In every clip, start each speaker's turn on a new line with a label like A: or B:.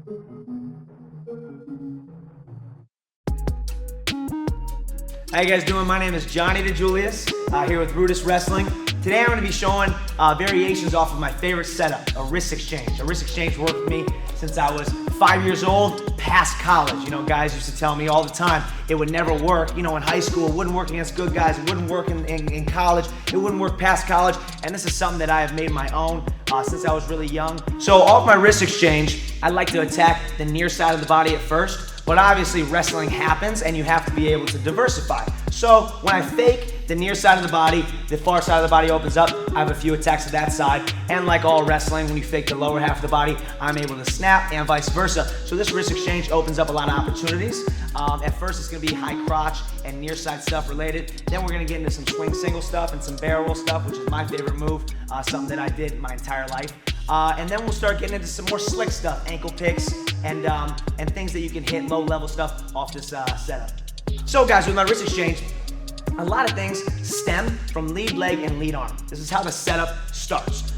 A: How you guys doing? My name is Johnny DiJulius, here with RUDIS Wrestling. Today I'm going to be showing variations off of my favorite setup, a wrist exchange. A wrist exchange worked with me since I was 5 years old, past college. You know, guys used to tell me all the time it would never work. You know, in high school, it wouldn't work against good guys. It wouldn't work in college. It wouldn't work past college. And this is something that I have made my own since I was really young. So off my wrist exchange, I like to attack the near side of the body at first. But obviously wrestling happens and you have to be able to diversify. So when I fake the near side of the body, the far side of the body opens up, I have a few attacks to that side. And like all wrestling, when you fake the lower half of the body, I'm able to snap and vice versa. So this wrist exchange opens up a lot of opportunities. At first it's gonna be high crotch and near side stuff related. Then we're gonna get into some swing single stuff and some barrel roll stuff, which is my favorite move, something that I did my entire life. And then we'll start getting into some more slick stuff, ankle picks, and things that you can hit, low-level stuff off this setup. So guys, with my wrist exchange, a lot of things stem from lead leg and lead arm. This is how the setup starts.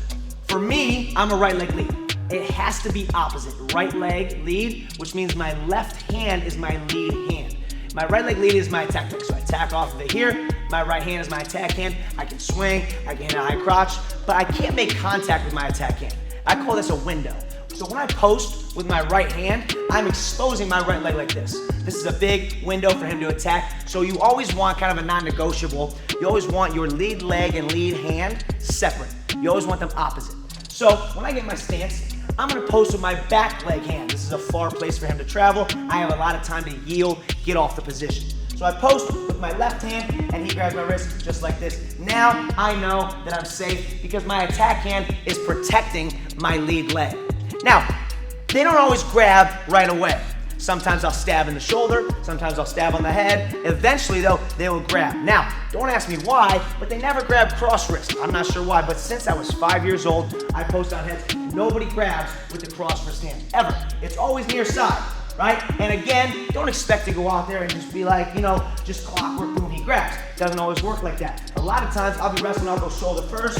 A: For me, I'm a right leg lead. It has to be opposite, right leg lead, which means my left hand is my lead hand. My right leg lead is my attack leg, so I attack off of it here. My right hand is my attack hand. I can swing, I can hit a high crotch, but I can't make contact with my attack hand. I call this a window. So when I post with my right hand, I'm exposing my right leg like this. This is a big window for him to attack. So you always want kind of a non-negotiable. You always want your lead leg and lead hand separate. You always want them opposite. So when I get my stance, I'm gonna post with my back leg hand. This is a far place for him to travel. I have a lot of time to yield, get off the position. So I post with my left hand and he grabs my wrist just like this. Now I know that I'm safe because my attack hand is protecting my lead leg. Now, they don't always grab right away. Sometimes I'll stab in the shoulder, sometimes I'll stab on the head. Eventually though, they will grab. Now, don't ask me why, but they never grab cross wrist. I'm not sure why, but since I was 5 years old, I post on heads. Nobody grabs with the cross wrist hand, ever. It's always near side, right? And again, don't expect to go out there and just be like, you know, just clockwork, boom, he grabs. Doesn't always work like that. A lot of times I'll be wrestling, I'll go shoulder first,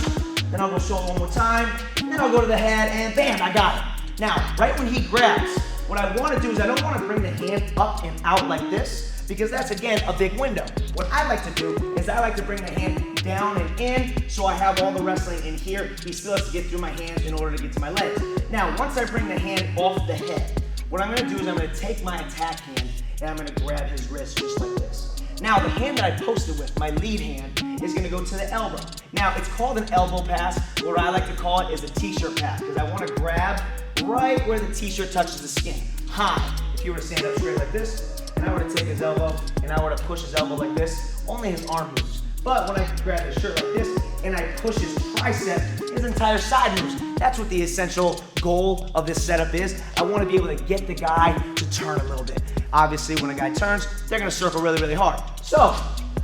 A: then I'll go shoulder one more time, then I'll go to the head, and bam, I got it. Now, right when he grabs, what I want to do is I don't want to bring the hand up and out like this, because that's, again, a big window. What I like to do is I like to bring the hand down and in, so I have all the wrestling in here. He still has to get through my hands in order to get to my legs. Now, once I bring the hand off the head, what I'm going to do is I'm going to take my attack hand, and I'm going to grab his wrist just like this. Now, the hand that I posted with, my lead hand, is gonna go to the elbow. Now, it's called an elbow pass. What I like to call it is a t-shirt pass, because I wanna grab right where the t-shirt touches the skin, high. If you were to stand up straight like this, and I were to take his elbow, and I were to push his elbow like this, only his arm moves. But when I grab his shirt like this, and I push his tricep, his entire side moves. That's what the essential goal of this setup is. I wanna be able to get the guy to turn a little bit. Obviously, when a guy turns, they're gonna circle really, really hard. So,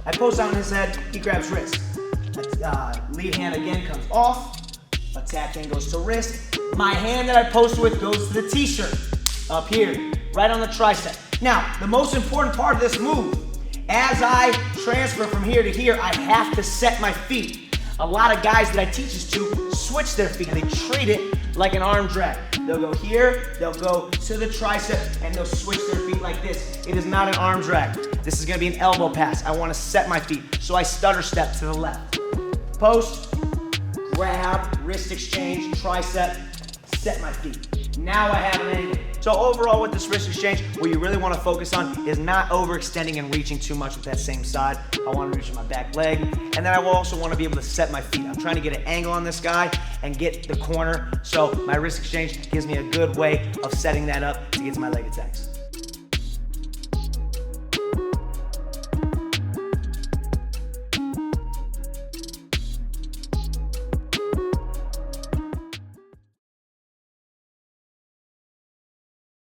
A: I post on his head, he grabs wrist. Lead hand again comes off, attack hand goes to wrist. My hand that I post with goes to the t-shirt, up here, right on the tricep. Now, the most important part of this move, as I transfer from here to here, I have to set my feet. A lot of guys that I teach this to switch their feet. They treat it like an arm drag. They'll go here, they'll go to the tricep, and they'll switch their feet like this. It is not an arm drag. This is gonna be an elbow pass. I wanna set my feet, so I stutter step to the left. Post, grab, wrist exchange, tricep, set my feet. Now I have an angle. So overall with this wrist exchange, what you really want to focus on is not overextending and reaching too much with that same side. I want to reach with my back leg, and then I will also want to be able to set my feet. I'm trying to get an angle on this guy and get the corner, so my wrist exchange gives me a good way of setting that up to get to my leg attacks.